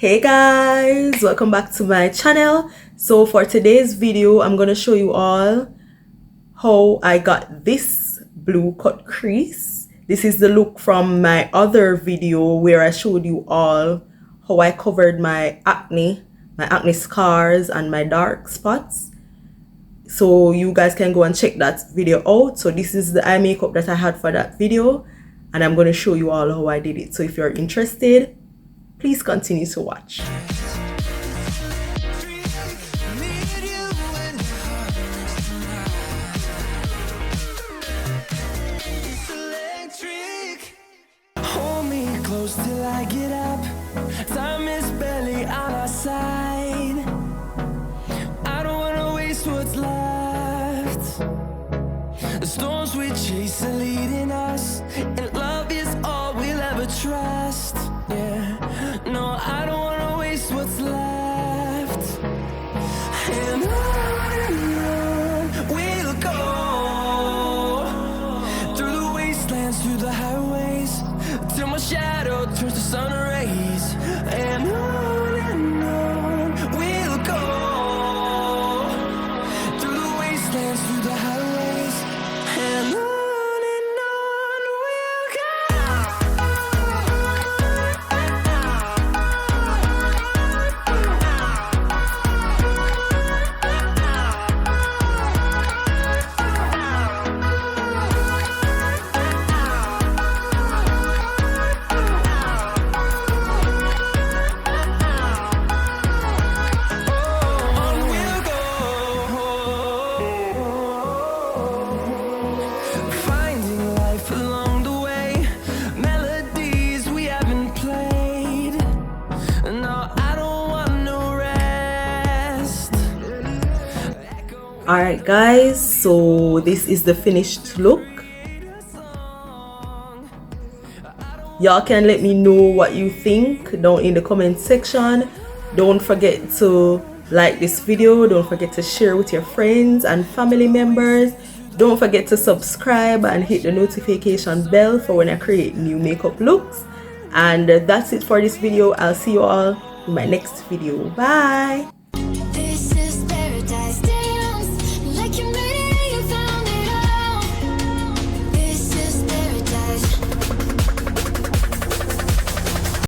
Hey guys, welcome back to my channel. So for today's video, I'm gonna show you all how I got this blue cut crease. This is the look from my other video where I showed you all how I covered my acne scars and my dark spots. So you guys can go and check that video out. So this is the eye makeup that I had for that video, and I'm gonna show you all how I did it. So if you're interested, please continue to watch. Hold me close till I get up. Time is barely on our side. I don't wanna waste what's left. The storms we chase are leading us, and love is all we'll ever trust. Yeah, no, I don't wanna waste what's left. And on we'll go, through the wastelands, through the highways, till my shadow turns to sun rays. And on we'll go, through the wastelands, through the highways, and on we'll go. Finding life along the way, melodies we haven't played. No, I don't want no rest. Alright guys, so this is the finished look. Y'all can let me know what you think down in the comment section. Don't forget to like this video. Don't forget to share with your friends and family members. Don't forget to subscribe and hit the notification bell for when I create new makeup looks. And that's it for this video. I'll see you all in my next video. Bye.